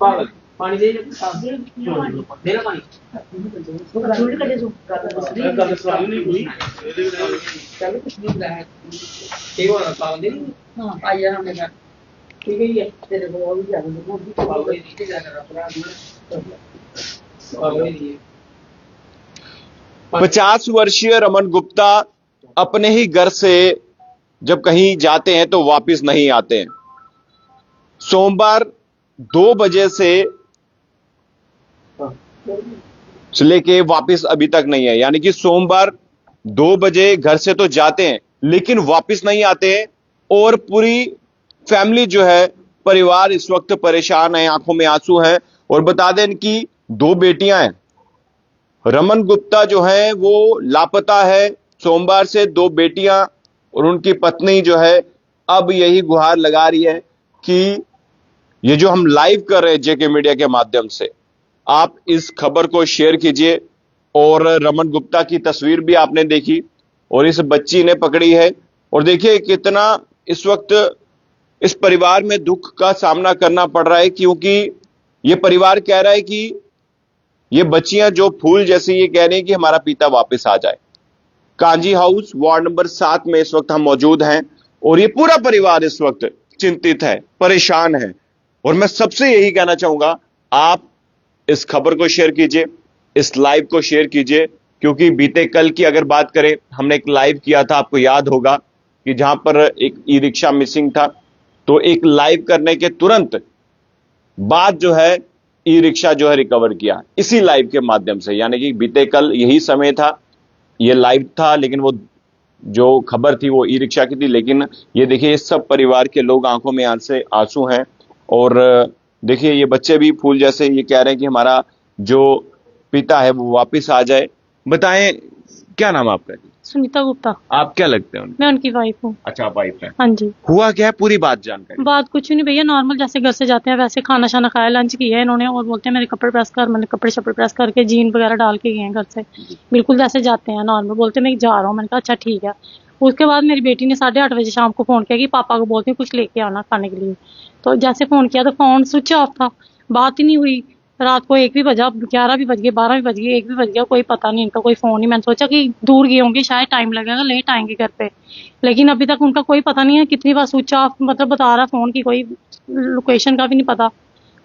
पागल पानी दे दे ना पानी छोड़ कर दे जो कर सवाल नहीं हुई चलो कुछ नहीं रहा है ठीक है पागल दे हां आइए हमने कहा ठीक है ये तेरे को और भी जाने दो भी पागल नीचे जाकर अपना पागल दिए 50 वर्षीय रमन गुप्ता अपने ही घर से जब कहीं जाते हैं तो वापस नहीं आते हैं। सोमवार 2 बजे से लेके वापस अभी तक नहीं है, यानी कि सोमवार 2 बजे घर से तो जाते हैं लेकिन वापस नहीं आते हैं। और पूरी फैमिली जो है, परिवार इस वक्त परेशान है, आंखों में आंसू है। और बता दें इनकी 2 बेटियां हैं। रमन गुप्ता जो है वो लापता है सोमवार से। 2 बेटियां और उनकी पत्नी जो है अब यही गुहार लगा रही है कि ये जो हम लाइव कर रहे हैं जेके मीडिया के माध्यम से, आप इस खबर को शेयर कीजिए। और रमन गुप्ता की तस्वीर भी आपने देखी और इस बच्ची ने पकड़ी है। और देखिए कितना इस वक्त इस परिवार में दुख का सामना करना पड़ रहा है, क्योंकि ये परिवार कह रहा है कि ये बच्चियां जो फूल जैसी ये कह रही हैं कि हमारा पिता वापस आ जाए। कांजी हाउस वार्ड नंबर 7 में इस वक्त हम मौजूद हैं और ये पूरा परिवार इस वक्त चिंतित है, परेशान है। और मैं सबसे यही कहना चाहूंगा, आप इस खबर को शेयर कीजिए, इस लाइव को शेयर कीजिए, क्योंकि बीते कल की अगर बात करें, हमने एक लाइव किया था, आपको याद होगा कि जहां पर एक ई रिक्शा मिसिंग था। तो एक लाइव करने के तुरंत बाद जो है ई रिक्शा जो है रिकवर किया इसी लाइव के माध्यम से, यानी कि बीते कल यही समय था, ये लाइव था, लेकिन वो जो खबर थी वो ई रिक्शा की थी। लेकिन ये देखिए सब परिवार के लोग आंखों में आंसू हैं। और देखिए ये बच्चे भी फूल जैसे ये कह रहे हैं कि हमारा जो पिता है वो वापस आ जाए। बताएं क्या नाम है आपका? सुनीता गुप्ता। आप क्या लगते हैं उनके? मैं उनकी वाइफ हूँ। अच्छा, आप वाइफ हैं। हाँ जी। हुआ क्या है, पूरी बात जानकारी? बात कुछ नहीं भैया, नॉर्मल जैसे घर से जाते हैं वैसे खाना शाना खाया, लंच किया है इन्होंने और बोलते हैं मेरे कपड़े प्रेस कर। मैंने कपड़े शपड़े प्रेस करके जीन वगैरह डाल के गए हैं घर से, बिल्कुल जैसे जाते हैं नॉर्मल। बोलते मैं जा रहा हूँ, मैंने कहा अच्छा ठीक है। उसके बाद मेरी बेटी ने 8:30 बजे शाम को फोन किया कि पापा को बोलते हैं कुछ लेके आना खाने के लिए। तो जैसे फोन किया तो फोन स्विच ऑफ था, बात ही नहीं हुई। रात को 1 भी बजा, 11 भी बज गए, 12 भी बज गए, 1 भी बज गया, कोई पता नहीं, इनका कोई फोन नहीं। मैंने सोचा कि दूर गए होंगे, शायद टाइम लगेगा, लेट आएंगे घर पे, लेकिन अभी तक उनका कोई पता नहीं है। कितनी बार स्विच ऑफ मतलब बता रहा फोन की, कोई लोकेशन का भी नहीं पता,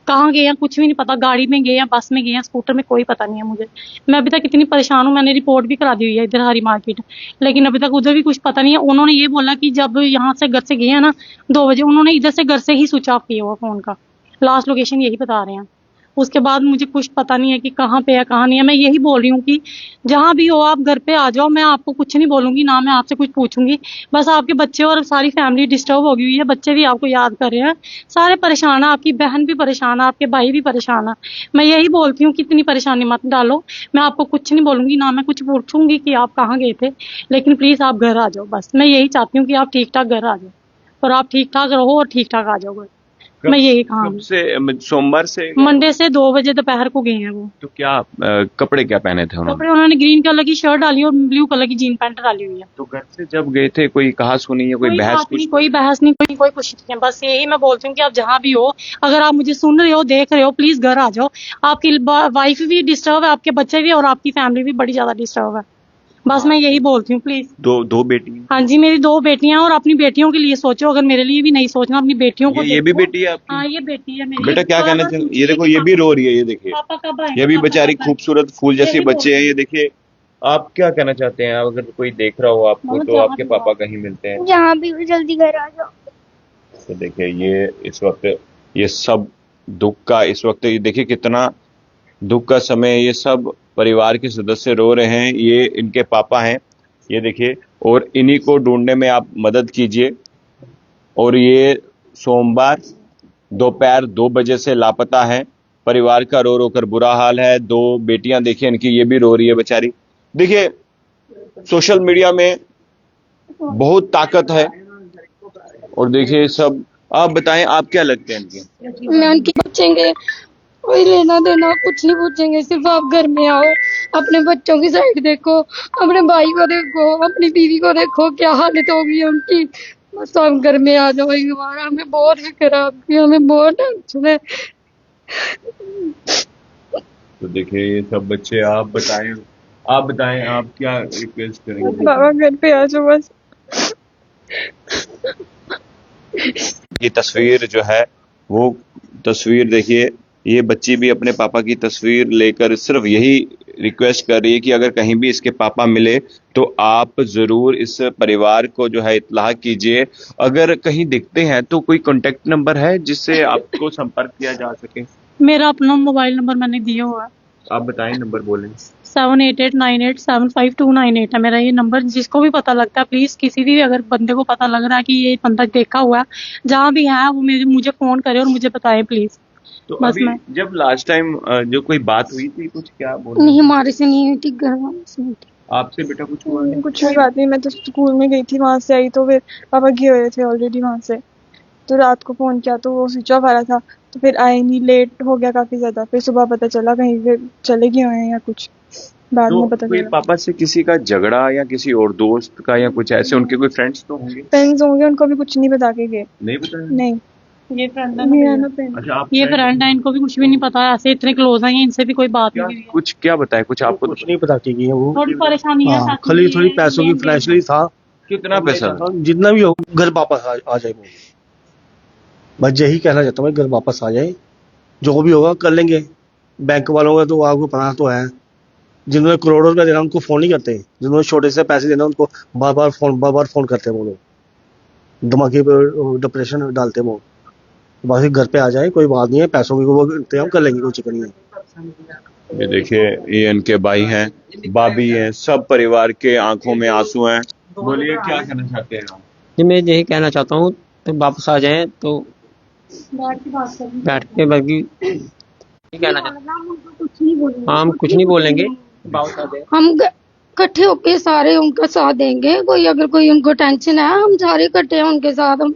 कहाँ गए हैं कुछ भी नहीं पता, गाड़ी में गए हैं, बस में गए हैं, स्कूटर में, कोई पता नहीं है मुझे। मैं अभी तक इतनी परेशान हूँ, मैंने रिपोर्ट भी करा दी हुई है इधर हरी मार्केट, लेकिन अभी तक उधर भी कुछ पता नहीं है। उन्होंने ये बोला कि जब यहाँ से घर से गए हैं ना 2 बजे, उन्होंने इधर से घर से ही स्विच ऑफ किया हुआ फोन का, लास्ट लोकेशन यही बता रहे हैं। उसके बाद मुझे कुछ पता नहीं है कि कहाँ पे है कहाँ नहीं है। मैं यही बोल रही हूँ कि जहाँ भी हो आप घर पे आ जाओ, मैं आपको कुछ नहीं बोलूंगी, ना मैं आपसे कुछ पूछूंगी। बस आपके बच्चे और सारी फैमिली डिस्टर्ब हो गई हुई है, बच्चे भी आपको याद कर रहे हैं, सारे परेशान है, आपकी बहन भी परेशान है, आपके भाई भी परेशान है। मैं यही बोलती हूँ कि इतनी परेशानी मत डालो, मैं आपको कुछ नहीं बोलूंगी, ना मैं कुछ पूछूंगी कि आप कहाँ गए थे, लेकिन प्लीज आप घर आ जाओ। बस मैं यही चाहती हूँ कि आप ठीक ठाक घर आ जाओ और आप ठीक ठाक रहो और ठीक ठाक आ जाओ घर। मैं यही कहा। सोमवार से मंडे से 2 बजे दोपहर को गए हैं वो। तो क्या कपड़े क्या पहने थे उन्होंने? कपड़े उन्होंने ग्रीन कलर की शर्ट डाली और ब्लू कलर की जीन पैंट डाली हुई है। तो घर से जब गए थे कोई कहा सुनी है, कोई बहस कुछ? कोई बहस नहीं, कोई कुछ नहीं है। बस यही मैं बोलती हूँ कि आप जहाँ भी हो, अगर आप मुझे सुन रहे हो, देख रहे हो, प्लीज घर आ जाओ। आपकी वाइफ भी डिस्टर्ब है, आपके बच्चे भी, और आपकी फैमिली भी बड़ी ज्यादा डिस्टर्ब है। बस मैं यही बोलती हूँ प्लीज। दो बेटियां? हाँ जी, मेरी 2 बेटियां, और अपनी बेटियों के लिए सोचो, अगर मेरे लिए भी नहीं सोचना, अपनी बेटियों को। ये भी बेटी है आपकी? हाँ, ये बेटी है मेरी। बेटा क्या कहना चाहिए? ये देखो ये भी रो रही है, ये देखिए, पापा कब आएंगे? ये भी बेचारी खूबसूरत फूल जैसी बच्चे हैं। ये देखिए, आप क्या कहना चाहते हैं? अगर कोई देख रहा हो आपको तो आपके पापा कहीं मिलते हैं? जहाँ भी हो जल्दी घर आ जाओ। तो देखिए ये इस वक्त ये सब दुख का, इस वक्त ये देखिए कितना दुख का समय, ये सब परिवार के सदस्य रो रहे हैं। ये इनके पापा हैं, ये देखिए, और इन्हीं को ढूंढने में आप मदद कीजिए। और ये सोमवार दोपहर 2 बजे से लापता है। परिवार का रो रो कर बुरा हाल है। 2 बेटियां देखिए इनकी, ये भी रो रही है बेचारी। देखिए सोशल मीडिया में बहुत ताकत है। और देखिए सब, आप बताएं आप क्या लगते हैं इनके? मैं उनकी पूछेंगे, कोई लेना देना कुछ नहीं पूछेंगे, सिर्फ आप घर में आओ, अपने बच्चों की साइड देखो, अपने भाई को देखो, अपनी बीवी को देखो, क्या हालत होगी उनकी। बस आप घर में आ जाओ एक बार। हमें बहुत फिक्र है आपकी, हमें बहुत टेंशन है। तो देखिए ये सब बच्चे, आप बताएं आप क्या रिक्वेस्ट करेंगे? बाबा घर पे आ जाओ बस। ये तस्वीर जो है वो तस्वीर देखिए, ये बच्ची भी अपने पापा की तस्वीर लेकर सिर्फ यही रिक्वेस्ट कर रही है कि अगर कहीं भी इसके पापा मिले तो आप जरूर इस परिवार को जो है इत्लाह कीजिए। अगर कहीं दिखते हैं तो कोई कांटेक्ट नंबर है जिससे आपको संपर्क किया जा सके? मेरा अपना मोबाइल नंबर मैंने दिया हुआ है, आप बताएं, नंबर बोलें। 7889875298 है मेरा ये नंबर। जिसको भी पता लगता है प्लीज, किसी भी अगर बंदे को पता लग रहा है कि ये बंदा देखा हुआ है, जहाँ भी है वो मुझे फोन करे और मुझे बताए प्लीज। तो बस अभी मैं जब लास्ट टाइम जो कोई बात हुई थी, कुछ क्या बोल रहे नहीं, हमारे से नहीं हुई थी, घर वालों से हुई थी। थे? आपसे बेटा कुछ हुआ नहीं? कुछ भी बात नहीं, मैं तो स्कूल में गई थी, वहां से आई तो फिर पापा गए हुए थे ऑलरेडी वहां से। तो रात को फोन किया तो वो स्विच ऑफ आ रहा था, तो फिर आए नहीं, लेट हो गया काफी ज्यादा। फिर सुबह पता चला कहीं पे चले गए हुए हैं या कुछ, बाद तो में पता कोई चला। पापा से किसी का झगड़ा या किसी और दोस्त का या कुछ ऐसे, उनके कोई फ्रेंड्स तो होंगे? फ्रेंड्स होंगे, उनको भी कुछ नहीं बता के गए। नहीं बताया? नहीं, ये फ्रेंड ये है ना फ्रेंड। अच्छा, आप ये फ्रेंड है, इनको भी कुछ भी नहीं पता है, ऐसे इतने क्लोज हैं, इनसे भी कोई बात क्या नहीं हुई है। कुछ क्या बताए, कुछ आपको कुछ नहीं बता के गई है वो। थोड़ी परेशानी है, हाँ, खाली थोड़ी पैसों की फाइनेंशियली था। कितना पैसा? जितना भी हो घर वापस आ जाए वो। बस यही कहना चाहता हूँ, घर वापस आ जाए, जो भी होगा कर लेंगे। बैंक वालों का तो आपको पता तो है, जिन्होंने करोड़ों रुपया देना उनको फोन नहीं करते, जिन्होंने छोटे से पैसे देना उनको बार बार फोन करते हैं वो लोग, दिमागी डिप्रेशन डालते हैं वो। बाकी घर पे आ जाए, कोई बात नहीं है, पैसों की वो इंतजाम कर लेंगे, कोई चक्कर नहीं है। ये देखिए, ये इनके भाई हैं, भाभी हैं, सब परिवार के आंखों में आंसू हैं। बोलिए, क्या कहना चाहते हैं आप? जी मैं यही कहना चाहता हूँ, तो वापस आ जाएं तो बैठ के बाकी ये कहना चाहता हूँ। हम कुछ नहीं बोलेंगे, वापस आ जाए। हम इकट्ठे होके सारे उनका साथ देंगे। कोई अगर कोई उनको टेंशन है, हम सारे इकट्ठे हैं उनके साथ, हम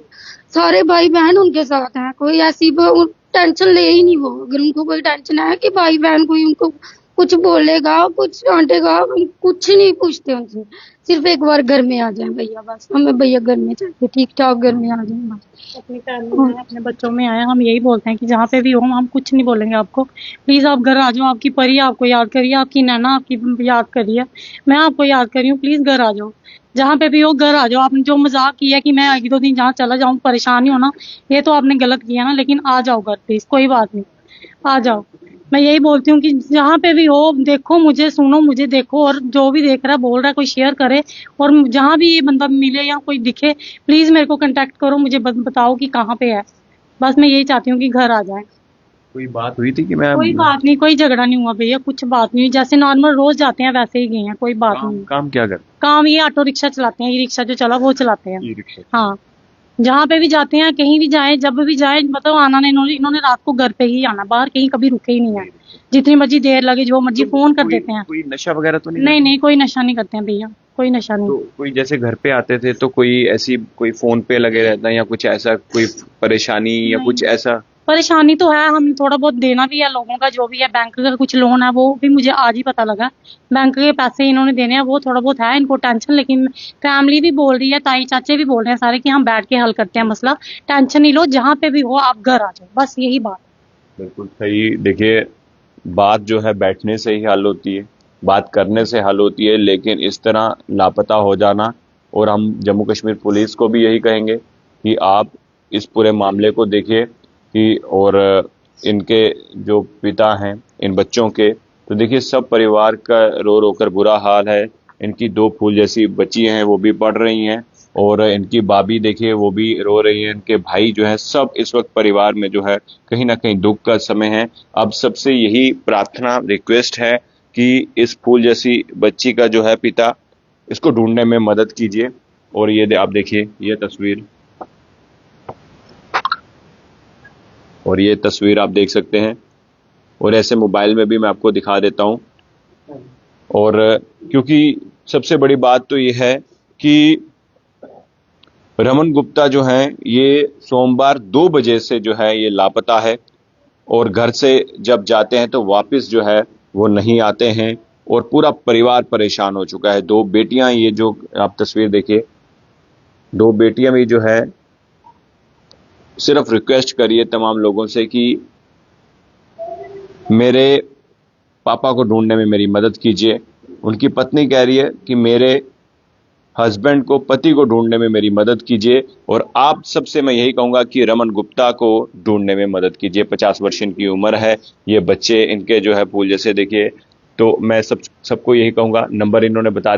सारे भाई बहन उनके साथ हैं। कोई ऐसी टेंशन ले ही नहीं वो। अगर उनको कोई टेंशन है कि भाई बहन कोई उनको कुछ बोलेगा, कुछ डांटेगा, हम कुछ नहीं पूछते उनसे। सिर्फ एक बार घर में आ जाए भैया, बस हमें भैया घर में चाहिए, ठीक ठाक घर में आ जाए बस। अपनी फैमिली में, अपने बच्चों में आए, हम यही बोलते हैं कि जहाँ पे भी हो हम कुछ नहीं बोलेंगे आपको। प्लीज आप घर आ जाओ, आपकी परी आपको याद करिए, आपकी नैना आपकी याद करिए, मैं आपको याद करी हूँ। प्लीज घर आ जाओ, जहाँ पे भी हो घर आ जाओ। आपने जो मजाक किया कि मैं 1-2 दिन जहाँ चला जाऊँ परेशान ही होना, ये तो आपने गलत किया ना, लेकिन आ जाओ घर प्लीज, कोई बात नहीं, आ जाओ। मैं यही बोलती हूँ कि जहाँ पे भी हो, देखो मुझे, सुनो मुझे, देखो, और जो भी देख रहा है बोल रहा है कोई शेयर करे, और जहाँ भी ये बंदा मिले या कोई दिखे प्लीज मेरे को कांटेक्ट करो, मुझे बताओ कि कहाँ पे है। बस मैं यही चाहती हूँ कि घर आ जाए। कोई बात हुई थी कि मैं कोई बात नहीं, कोई झगड़ा नहीं हुआ भैया, कुछ बात नहीं हुई, जैसे नॉर्मल रोज जाते हैं वैसे ही गए हैं, कोई बात नहीं। काम क्या कर? काम ये ऑटो रिक्शा चलाते हैं, ये रिक्शा जो चला वो चलाते हैं। रिक्शा? हाँ, जहाँ पे भी जाते हैं, कहीं भी जाए, जब भी जाए, मतलब आना नहीं, इन्होंने रात को घर पे ही आना, बाहर कहीं कभी रुके ही नहीं है। जितनी मर्जी देर लगे, जो मर्जी फोन कर देते हैं। कोई नशा वगैरह तो नहीं? नहीं, कोई नशा नहीं करते हैं भैया, कोई नशा नहीं। तो कोई जैसे घर पे आते थे तो कोई ऐसी कोई फोन पे लगे रहता है या कुछ ऐसा, कोई परेशानी या नहीं। कुछ ऐसा? परेशानी तो है, हम थोड़ा बहुत देना भी है लोगों का, जो भी है, बैंक का कुछ लोन है, वो भी मुझे आज ही पता लगा। बैंक के पैसे इन्होंने देने हैं, वो थोड़ा बहुत है इनको टेंशन, लेकिन फैमिली भी बोल रही है, ताई चाचे भी बोल रहे हैं सारे कि हम बैठ के हल करते हैं मसला, टेंशन नहीं लो, जहाँ पे भी हो आप घर आ जाओ, बस यही बात। बिल्कुल सही। देखिए, बात जो है बैठने से ही हल होती है, बात करने से हल होती है, लेकिन इस तरह लापता हो जाना, और हम जम्मू कश्मीर पुलिस को भी यही कहेंगे कि आप इस पूरे मामले को देखिए कि, और इनके जो पिता हैं इन बच्चों के, तो देखिए सब परिवार का रो रो कर बुरा हाल है। इनकी 2 फूल जैसी बच्ची हैं, वो भी पढ़ रही हैं, और इनकी भाभी देखिए वो भी रो रही है, इनके भाई जो है, सब इस वक्त परिवार में जो है कहीं ना कहीं दुख का समय है। अब सबसे यही प्रार्थना, रिक्वेस्ट है कि इस फूल जैसी बच्ची का जो है पिता, इसको ढूंढने में मदद कीजिए। और ये आप देखिए, ये तस्वीर, और ये तस्वीर आप देख सकते हैं, और ऐसे मोबाइल में भी मैं आपको दिखा देता हूं। और क्योंकि सबसे बड़ी बात तो ये है कि रमन गुप्ता जो हैं, ये सोमवार 2 बजे से जो है ये लापता है, और घर से जब जाते हैं तो वापस जो है वो नहीं आते हैं, और पूरा परिवार परेशान हो चुका है। 2 बेटियां, ये जो आप तस्वीर देखिए, 2 बेटियां भी जो है, सिर्फ रिक्वेस्ट करिए तमाम लोगों से कि मेरे पापा को ढूंढने में मेरी मदद कीजिए। उनकी पत्नी कह रही है कि मेरे हस्बैंड को, पति को ढूंढने में मेरी मदद कीजिए। और आप सबसे मैं यही कहूंगा कि रमन गुप्ता को ढूंढने में मदद कीजिए। 50 वर्ष इनकी उम्र है, ये बच्चे इनके जो है फूल जैसे, देखिए। तो मैं सबको यही कहूंगा, नंबर इन्होंने बता दिया।